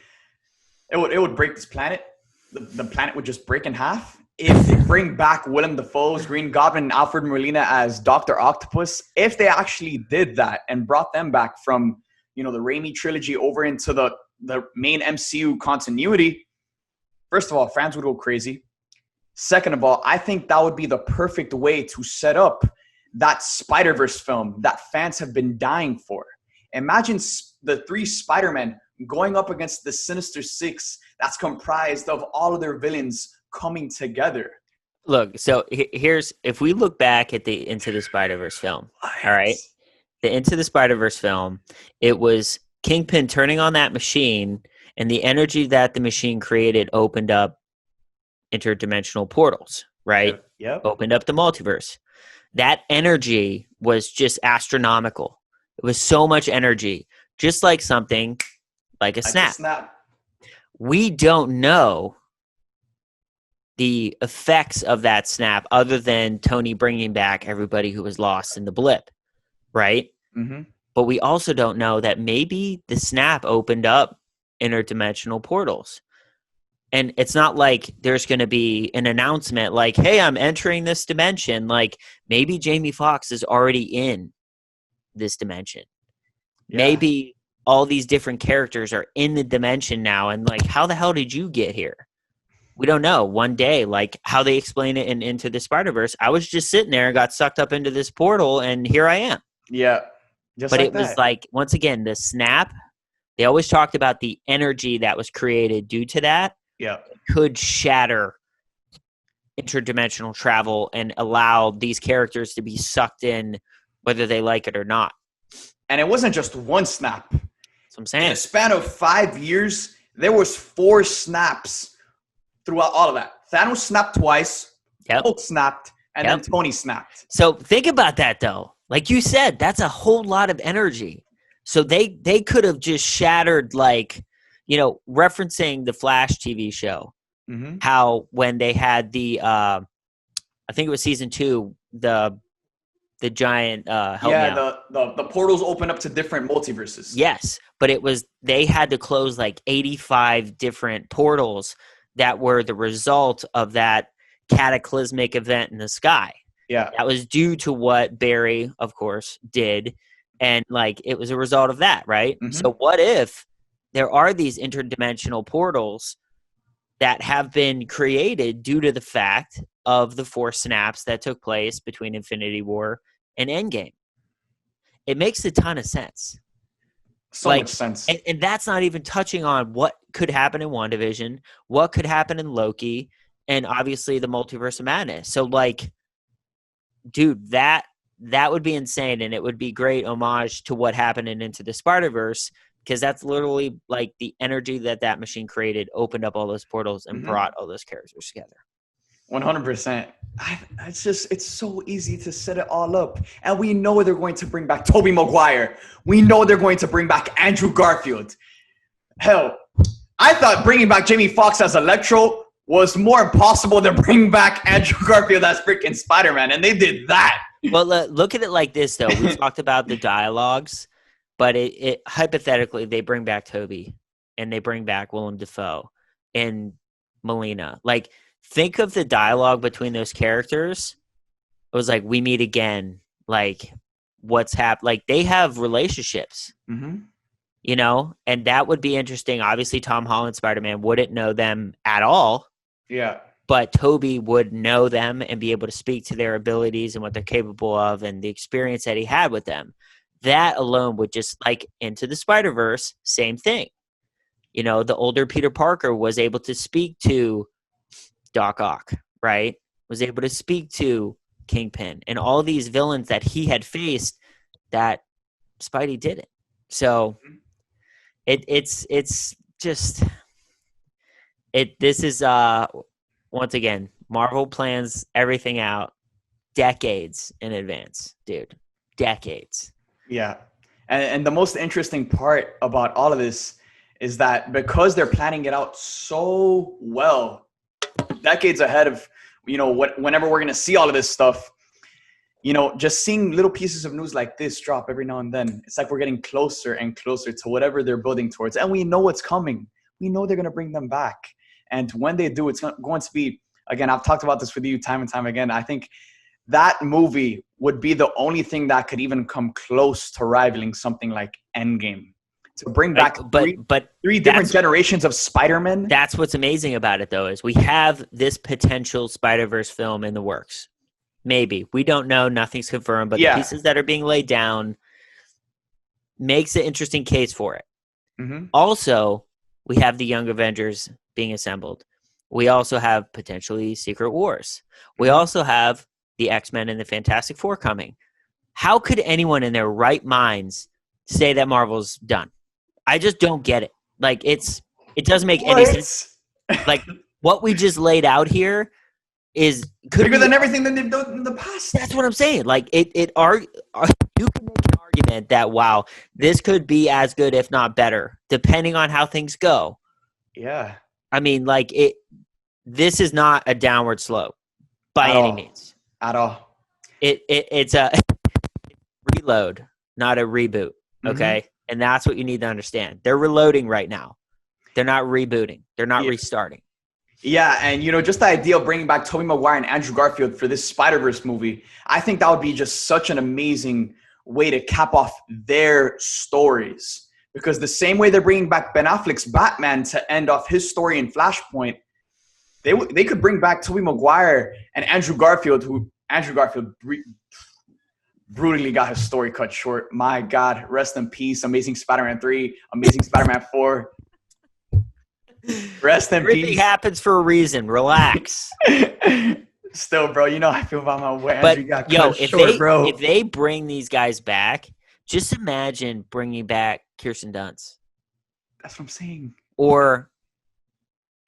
it would break this planet. The planet would just break in half. If they bring back Willem Dafoe's Green Goblin and Alfred Molina as Dr. Octopus, if they actually did that and brought them back from, the Raimi trilogy over into the main MCU continuity, first of all, fans would go crazy. Second of all, I think that would be the perfect way to set up that Spider-Verse film that fans have been dying for. Imagine the 3 Spider-Men going up against the Sinister Six that's comprised of all of their villains coming together. Look, so here's, if we look back at the Into the Spider-Verse film, all right? The Into the Spider-Verse film, it was Kingpin turning on that machine, and the energy that the machine created opened up interdimensional portals, right? Yep. Opened up the multiverse. That energy was just astronomical. It was so much energy, just like something like a snap. We don't know the effects of that snap other than Tony bringing back everybody who was lost in the blip, right? Mm-hmm. But we also don't know that maybe the snap opened up interdimensional portals. And it's not like there's going to be an announcement like, hey, I'm entering this dimension. Like maybe Jamie Foxx is already in this dimension. Yeah. Maybe all these different characters are in the dimension now. And like, how the hell did you get here? We don't know. One day, like how they explain it in Into the Spider-Verse, I was just sitting there and got sucked up into this portal and here I am. Yeah. But like it was like, once again, the snap, they always talked about the energy that was created due to that. Yeah. Could shatter interdimensional travel and allow these characters to be sucked in whether they like it or not. And it wasn't just one snap. That's what I'm saying. In a span of 5 years, there was 4 snaps throughout all of that. Thanos snapped twice, Hulk snapped, and then Tony snapped. So think about that, though. Like you said, that's a whole lot of energy. So they could have just shattered, like, referencing the Flash TV show, how when they had the, I think it was season 2, the giant the portals open up to different multiverses. Yes, but it was, they had to close like 85 different portals that were the result of that cataclysmic event in the sky. Yeah. That was due to what Barry, of course, did. And like, it was a result of that, right? Mm-hmm. So what if there are these interdimensional portals that have been created due to the fact of the 4 snaps that took place between Infinity War and Endgame? It makes a ton of sense. So much sense. And that's not even touching on what could happen in WandaVision, what could happen in Loki, and obviously the Multiverse of Madness. So like, dude, that would be insane, and it would be great homage to what happened in Into the Spider-Verse, because that's literally like the energy that machine created opened up all those portals and brought all those characters together. 100%. It's so easy to set it all up. And we know they're going to bring back Tobey Maguire. We know they're going to bring back Andrew Garfield. Hell, I thought bringing back Jamie Foxx as Electro was more impossible than bringing back Andrew Garfield as freaking Spider-Man. And they did that. Well, look at it like this, though. We talked about the dialogues, but it hypothetically, they bring back Tobey and they bring back Willem Dafoe and Molina. Like, think of the dialogue between those characters. It was like, we meet again. Like, what's happened? Like, they have relationships, and that would be interesting. Obviously, Tom Holland Spider-Man wouldn't know them at all. Yeah. But Tobey would know them and be able to speak to their abilities and what they're capable of and the experience that he had with them. That alone would just, like, Into the Spider-Verse, same thing. The older Peter Parker was able to speak to Doc Ock, right? Was able to speak to Kingpin and all these villains that he had faced that Spidey didn't. So it's just, This is once again, Marvel plans everything out decades in advance, dude. Decades. Yeah. And the most interesting part about all of this is that because they're planning it out so well, decades ahead of, whenever we're going to see all of this stuff, just seeing little pieces of news like this drop every now and then, it's like we're getting closer and closer to whatever they're building towards. And we know what's coming. We know they're going to bring them back. And when they do, it's going to be, again, I've talked about this with you time and time again. I think that movie would be the only thing that could even come close to rivaling something like Endgame. To bring back three different generations of Spider-Man. That's what's amazing about it, though, is we have this potential Spider-Verse film in the works. Maybe. We don't know. Nothing's confirmed. But the pieces that are being laid down makes an interesting case for it. Mm-hmm. Also, we have the Young Avengers being assembled. We also have potentially Secret Wars. We also have the X-Men and the Fantastic Four coming. How could anyone in their right minds say that Marvel's done? I just don't get it. Like, it doesn't make any sense. Like, what we just laid out here is bigger than everything that they've done in the past. That's what I'm saying. Like, you can make an argument that, wow, this could be as good, if not better, depending on how things go. Yeah. I mean, like, this is not a downward slope by any means. At all. It's a reload, not a reboot. Okay. Mm-hmm. And that's what you need to understand. They're reloading right now. They're not rebooting. They're not restarting. Yeah, and just the idea of bringing back Tobey Maguire and Andrew Garfield for this Spider-Verse movie, I think that would be just such an amazing way to cap off their stories. Because the same way they're bringing back Ben Affleck's Batman to end off his story in Flashpoint, they could bring back Tobey Maguire and Andrew Garfield, brutally got his story cut short. My God, rest in peace. Amazing Spider-Man 3, Amazing Spider-Man 4. Rest in Everything peace. Happens for a reason. Relax. Still, bro, how I feel about my way. Andrew got cut short, bro. If they bring these guys back, just imagine bringing back Kirsten Dunst. That's what I'm saying. Or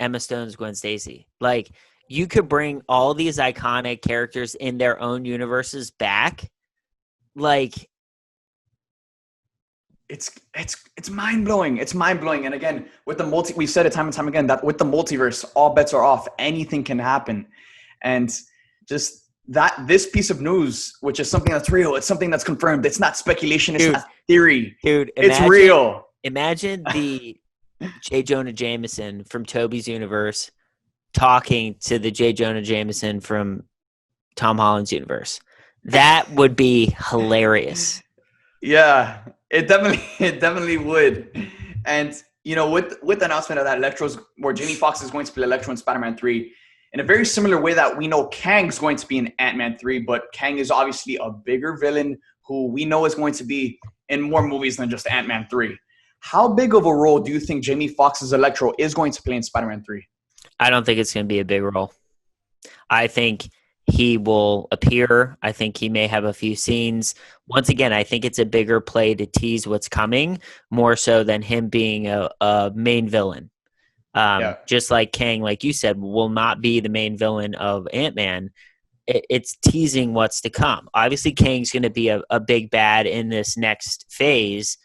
Emma Stone's Gwen Stacy. Like, you could bring all these iconic characters in their own universes back. Like, it's mind-blowing. It's mind-blowing. And again, with the we've said it time and time again, that with the multiverse, all bets are off. Anything can happen. And just this piece of news, which is something that's real, it's something that's confirmed. It's not speculation. It's not theory. Dude, it's real. Imagine the J. Jonah Jameson from Toby's universe talking to the J. Jonah Jameson from Tom Holland's universe. That would be hilarious. Yeah, it definitely would. And with the announcement of that where Jamie Foxx is going to play Electro in Spider-Man 3, in a very similar way that we know Kang's going to be in Ant-Man 3, but Kang is obviously a bigger villain who we know is going to be in more movies than just Ant-Man 3. How big of a role do you think Jamie Foxx's Electro is going to play in Spider-Man 3? I don't think it's going to be a big role. I think he will appear. I think he may have a few scenes. Once again, I think it's a bigger play to tease what's coming, more so than him being a main villain. Just like Kang, like you said, will not be the main villain of Ant-Man. It's teasing what's to come. Obviously, Kang's going to be a big bad in this next phase,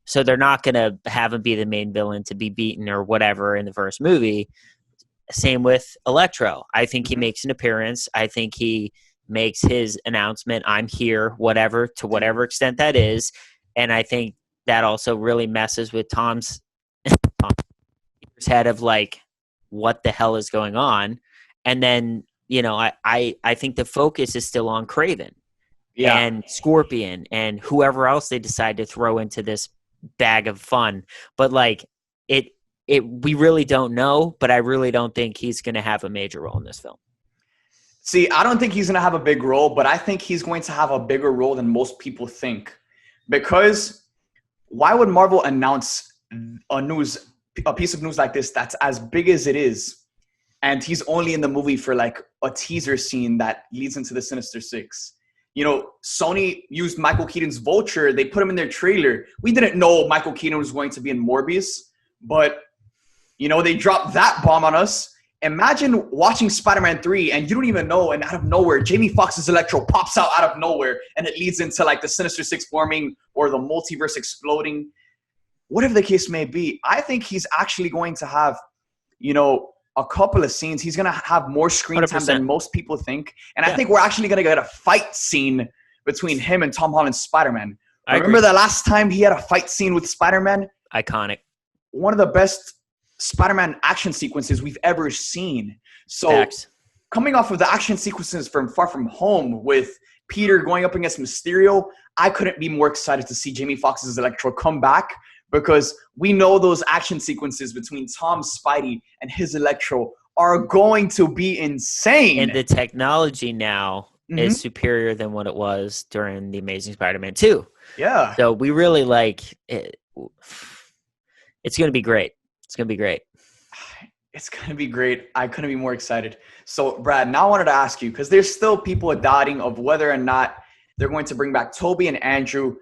so they're not going to have him be the main villain to be beaten or whatever in the first movie. Same with Electro. I think he makes an appearance. I think he makes his announcement, I'm here, whatever, to whatever extent that is. And I think that also really messes with Tom's head of like, what the hell is going on? And then, I think the focus is still on Kraven and Scorpion and whoever else they decide to throw into this bag of fun. But like we really don't know, but I really don't think he's going to have a major role in this film. See, I don't think he's going to have a big role, but I think he's going to have a bigger role than most people think. Because why would Marvel announce a piece of news like this that's as big as it is, and he's only in the movie for like a teaser scene that leads into the Sinister Six? Sony used Michael Keaton's Vulture. They put him in their trailer. We didn't know Michael Keaton was going to be in Morbius, but They dropped that bomb on us. Imagine watching Spider-Man 3 and you don't even know, and out of nowhere, Jamie Foxx's Electro pops out of nowhere, and it leads into like the Sinister Six forming or the multiverse exploding. Whatever the case may be, I think he's actually going to have, a couple of scenes. He's going to have more screen time 100%. than most people think. And I think we're actually going to get a fight scene between him and Tom Holland's Spider-Man. Remember the last time he had a fight scene with Spider-Man? Iconic. One of the best Spider-Man action sequences we've ever seen. So coming off of the action sequences from Far From Home with Peter going up against Mysterio, I couldn't be more excited to see Jamie Foxx's Electro come back, because we know those action sequences between Tom's Spidey and his Electro are going to be insane. And the technology now is superior than what it was during The Amazing Spider-Man 2. Yeah. So we really like it. It's going to be great. It's going to be great. It's going to be great. I couldn't be more excited. So, Brad, now I wanted to ask you, because there's still people doubting of whether or not they're going to bring back Toby and Andrew.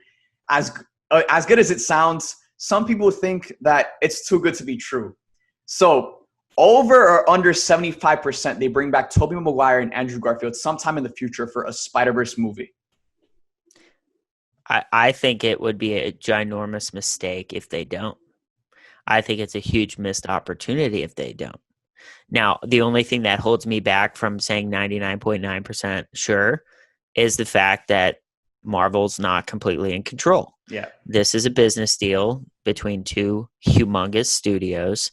As good as it sounds, some people think that it's too good to be true. So, over or under 75%, they bring back Tobey Maguire and Andrew Garfield sometime in the future for a Spider-Verse movie. I think it would be a ginormous mistake if they don't. I think it's a huge missed opportunity if they don't. Now, the only thing that holds me back from saying 99.9% sure is the fact that Marvel's not completely in control. Yeah. This is a business deal between two humongous studios.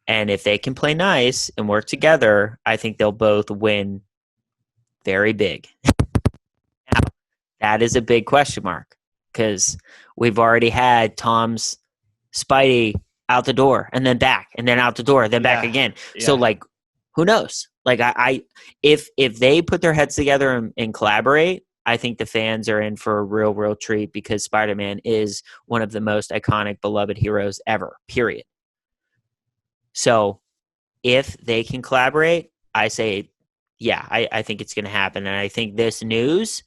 And if they can play nice and work together, I think they'll both win very big. Now, that is a big question mark, because we've already had Tom's Spidey out the door and then back and then out the door, then back again. Yeah. So like, who knows? Like if they put their heads together and collaborate, I think the fans are in for a real treat, because Spider-Man is one of the most iconic, beloved heroes ever, period. So if they can collaborate, I say, yeah, I think it's going to happen. And I think this news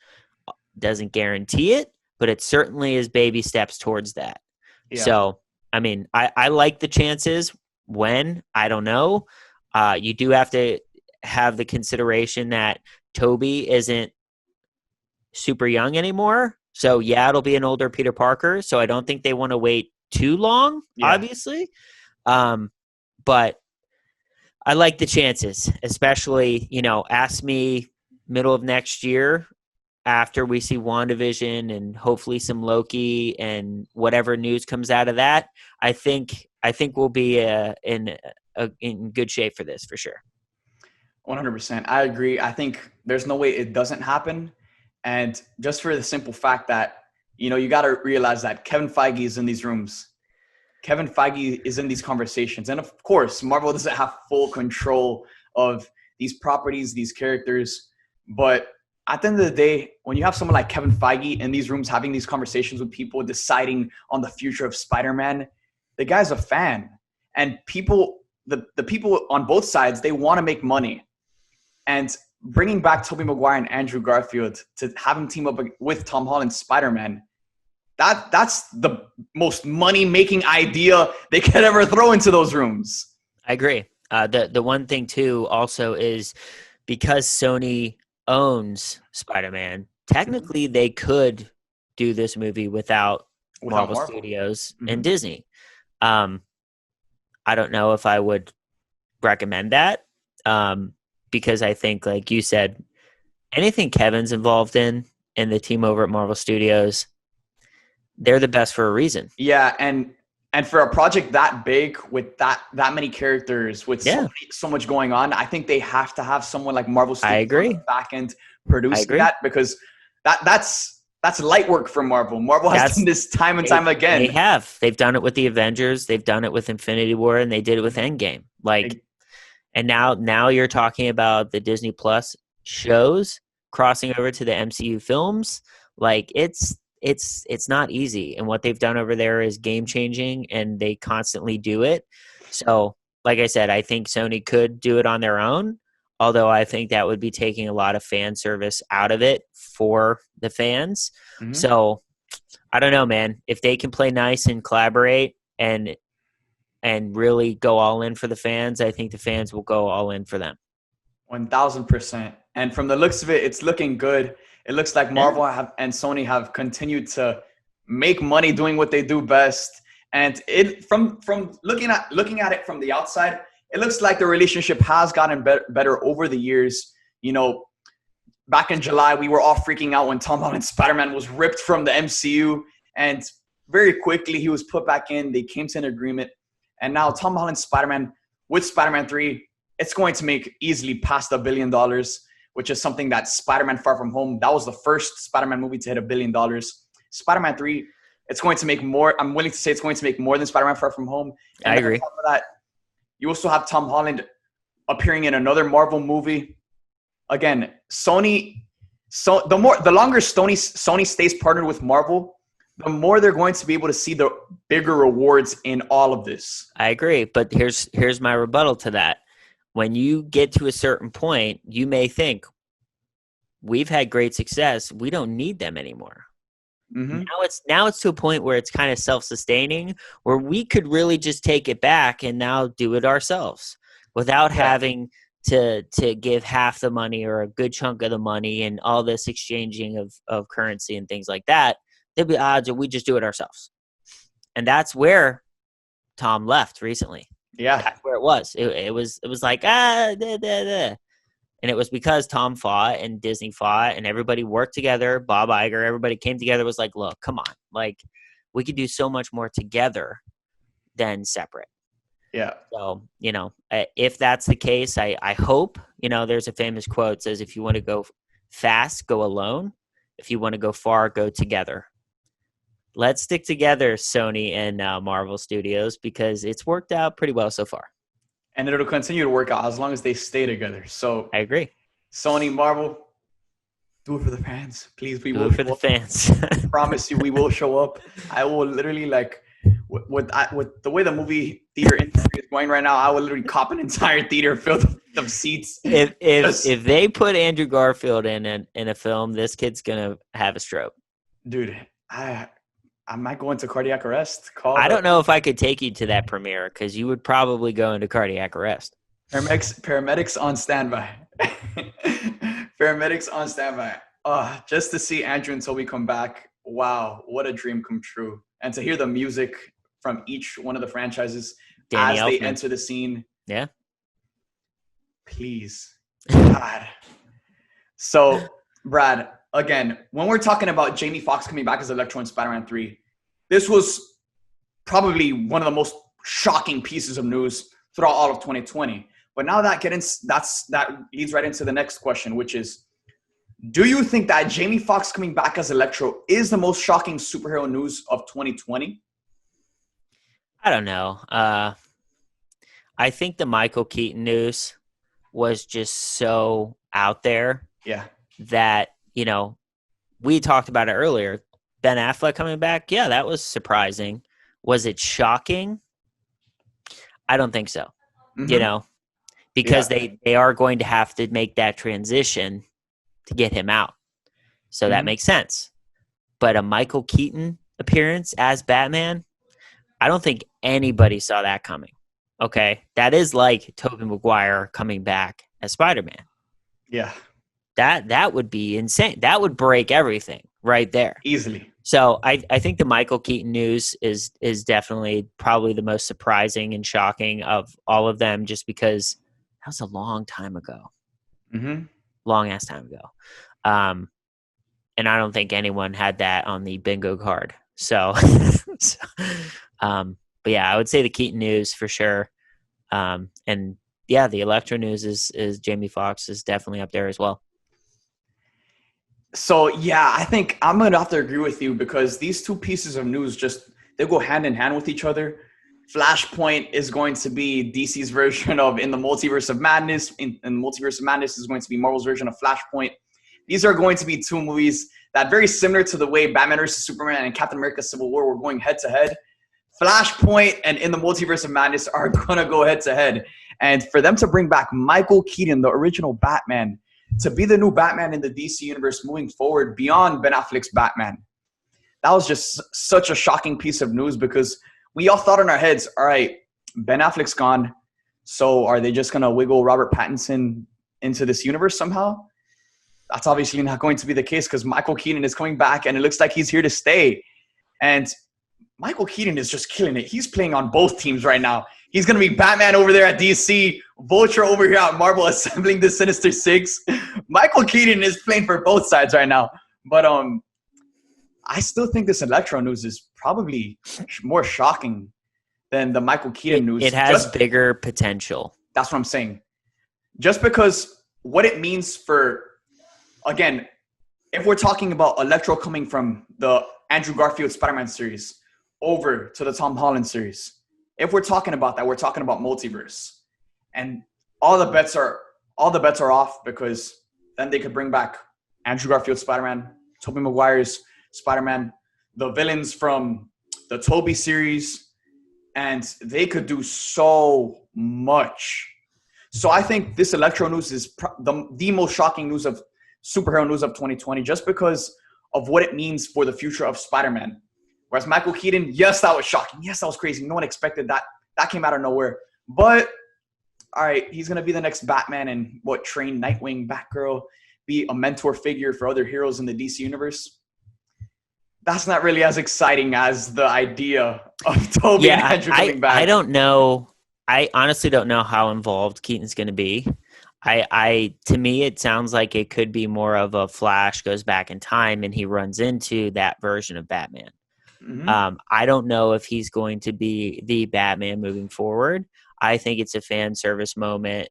doesn't guarantee it, but it certainly is baby steps towards that. Yeah. So, I mean, I like the chances. When, I don't know. You do have to have the consideration that Toby isn't super young anymore. So, yeah, it'll be an older Peter Parker. So I don't think they want to wait too long, obviously. But I like the chances, especially, ask me middle of next year after we see WandaVision and hopefully some Loki and whatever news comes out of that. I think we'll be in good shape for this, for sure. 100%. I agree. I think there's no way it doesn't happen. And just for the simple fact that, you got to realize that Kevin Feige is in these rooms. Kevin Feige is in these conversations. And of course, Marvel doesn't have full control of these properties, these characters. But at the end of the day, when you have someone like Kevin Feige in these rooms having these conversations with people, deciding on the future of Spider-Man, the guy's a fan. And people, the people on both sides, they want to make money. And bringing back Tobey Maguire and Andrew Garfield to have him team up with Tom Holland's Spider-Man, that's the most money-making idea they could ever throw into those rooms. I agree. The one thing, too, also is because Sony owns Spider-Man, technically they could do this movie without Marvel Studios and Disney. I don't know if I would recommend that, because I think, like you said, anything Kevin's involved in the team over at Marvel Studios, they're the best for a reason. Yeah, and for a project that big with that many characters, with so much going on, I think they have to have someone like Marvel Studios I agree. on the back end producing that, because that's light work for Marvel. Marvel has done this time and time again. They have. They've done it with the Avengers. They've done it with Infinity War, and they did it with Endgame. And now you're talking about the Disney Plus shows crossing over to the MCU films. Like it's not easy, and what they've done over there is game changing, and they constantly do it. So, like I said, I think Sony could do it on their own, although I think that would be taking a lot of fan service out of it for the fans. Mm-hmm. So, I don't know, man. If they can play nice and collaborate and and really go all in for the fans, I think the fans will go all in for them. 1000%. And from the looks of it, it's looking good. It looks like Marvel and Sony have continued to make money doing what they do best. And it from looking at it from the outside, it looks like the relationship has gotten better over the years. You know, back in July, we were all freaking out when Tom Holland's Spider-Man was ripped from the MCU. And very quickly, he was put back in. They came to an agreement. And now Tom Holland's Spider-Man with Spider-Man 3, it's going to make easily past $1 billion, which is something that Spider-Man Far From Home, that was the first Spider-Man movie to hit $1 billion. Spider-Man 3, it's going to make more. I'm willing to say it's going to make more than Spider-Man Far From Home. And I agree. On top of that, you also have Tom Holland appearing in another Marvel movie. Again, the longer Sony stays partnered with Marvel, the more they're going to be able to see the bigger rewards in all of this. I agree, but here's my rebuttal to that. When you get to a certain point, you may think, we've had great success. We don't need them anymore. Mm-hmm. Now it's to a point where it's kind of self-sustaining, where we could really just take it back and now do it ourselves without having to give half the money or a good chunk of the money and all this exchanging of currency and things like that. There'd be odds that we just do it ourselves. And that's where Tom left recently. Yeah. That's where it was. It was like, And it was because Tom fought and Disney fought and everybody worked together. Bob Iger, everybody came together, was like, look, come on. Like, we could do so much more together than separate. Yeah. So, you know, if that's the case, I hope, you know, there's a famous quote says, if you want to go fast, go alone. If you want to go far, go together. Let's stick together, Sony and Marvel Studios, because it's worked out pretty well so far. And it'll continue to work out as long as they stay together. So I agree. Sony, Marvel, do it for the fans. Please, we will. Do it for the fans. I promise you, we will show up. I will literally, like, with the way the movie theater industry is going right now, I will literally cop an entire theater filled of seats. If they put Andrew Garfield in a film, this kid's gonna have a stroke. Dude, I might go into cardiac arrest. I don't know if I could take you to that premiere because you would probably go into cardiac arrest. Paramedics on standby. Paramedics on standby. Just to see Andrew until we come back. Wow, what a dream come true. And to hear the music from each one of the franchises Danny Elfman. They enter the scene. Yeah. Please. God. So, Brad, again, when we're talking about Jamie Foxx coming back as Electro in Spider-Man 3, this was probably one of the most shocking pieces of news throughout all of 2020. But now that leads right into the next question, which is, do you think that Jamie Foxx coming back as Electro is the most shocking superhero news of 2020? I don't know. I think the Michael Keaton news was just so out there. Yeah. That, you know, we talked about it earlier. Ben Affleck coming back, yeah, that was surprising. Was it shocking? I don't think so. Mm-hmm. You know, because they are going to have to make that transition to get him out. So that makes sense. But a Michael Keaton appearance as Batman, I don't think anybody saw that coming. Okay? That is like Tobey Maguire coming back as Spider-Man. Yeah. That would be insane. That would break everything right there. Easily. So I think the Michael Keaton news is definitely probably the most surprising and shocking of all of them, just because that was a long time ago. Mm-hmm. Long ass time ago. And I don't think anyone had that on the bingo card. So, but yeah, I would say the Keaton news for sure. And yeah, the Electro news is Jamie Foxx is definitely up there as well. So, yeah, I think I'm going to have to agree with you because these two pieces of news they go hand in hand with each other. Flashpoint is going to be DC's version of In the Multiverse of Madness. In the Multiverse of Madness is going to be Marvel's version of Flashpoint. These are going to be two movies that, very similar to the way Batman vs. Superman and Captain America Civil War were going head-to-head, Flashpoint and In the Multiverse of Madness are going to go head-to-head. And for them to bring back Michael Keaton, the original Batman, to be the new Batman in the DC universe moving forward beyond Ben Affleck's Batman, that was just such a shocking piece of news because we all thought in our heads, all right, Ben Affleck's gone. So are they just going to wiggle Robert Pattinson into this universe somehow? That's obviously not going to be the case because Michael Keaton is coming back and it looks like he's here to stay. And Michael Keaton is just killing it. He's playing on both teams right now. He's going to be Batman over there at DC, Vulture over here at Marvel assembling the Sinister Six. Michael Keaton is playing for both sides right now. But I still think this Electro news is probably more shocking than the Michael Keaton news. It has bigger potential. That's what I'm saying. Just because what it means for, again, if we're talking about Electro coming from the Andrew Garfield Spider-Man series over to the Tom Holland series, if we're talking about that, we're talking about multiverse. And all the bets are off because then they could bring back Andrew Garfield Spider-Man, Tobey Maguire's Spider-Man, the villains from the Tobey series, and they could do so much. So I think this Electro news is the most shocking news of superhero news of 2020 just because of what it means for the future of Spider-Man. Whereas Michael Keaton, yes, that was shocking. Yes, that was crazy. No one expected that. That came out of nowhere. But, all right, he's going to be the next Batman and train Nightwing, Batgirl, be a mentor figure for other heroes in the DC universe. That's not really as exciting as the idea of Tobey and Andrew coming back. I don't know. I honestly don't know how involved Keaton's going to be. To me, it sounds like it could be more of a Flash goes back in time and he runs into that version of Batman. Mm-hmm. I don't know if he's going to be the Batman moving forward. I think it's a fan service moment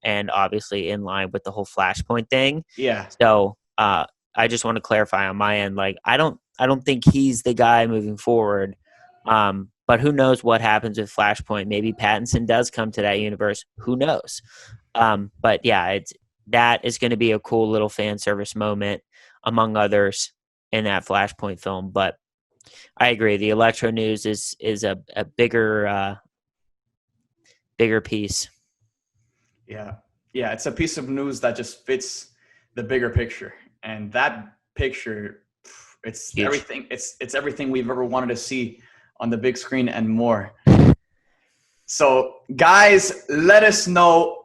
and obviously in line with the whole Flashpoint thing. Yeah. So I just want to clarify on my end, like I don't think he's the guy moving forward. But who knows what happens with Flashpoint? Maybe Pattinson does come to that universe. Who knows? But yeah, that is going to be a cool little fan service moment among others in that Flashpoint film. But I agree. The Electro news is a bigger piece. Yeah. Yeah. It's a piece of news that just fits the bigger picture. And that picture, it's huge. Everything. It's everything we've ever wanted to see on the big screen and more. So guys, let us know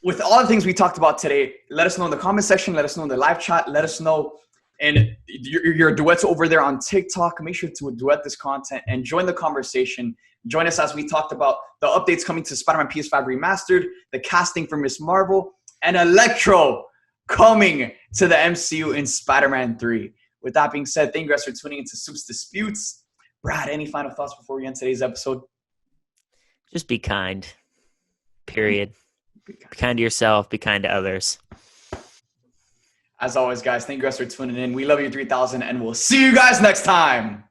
with all the things we talked about today. Let us know in the comment section. Let us know in the live chat. Let us know in your duets over there on TikTok. Make sure to duet this content and join the conversation. Join us as we talked about the updates coming to Spider-Man PS5 Remastered, the casting for Ms. Marvel, and Electro coming to the MCU in Spider-Man 3. With that being said, thank you guys for tuning into Supes Disputes. Brad, any final thoughts before we end today's episode? Just be kind. Period. Be kind to yourself. Be kind to others. As always, guys, thank you guys for tuning in. We love you 3000, and we'll see you guys next time.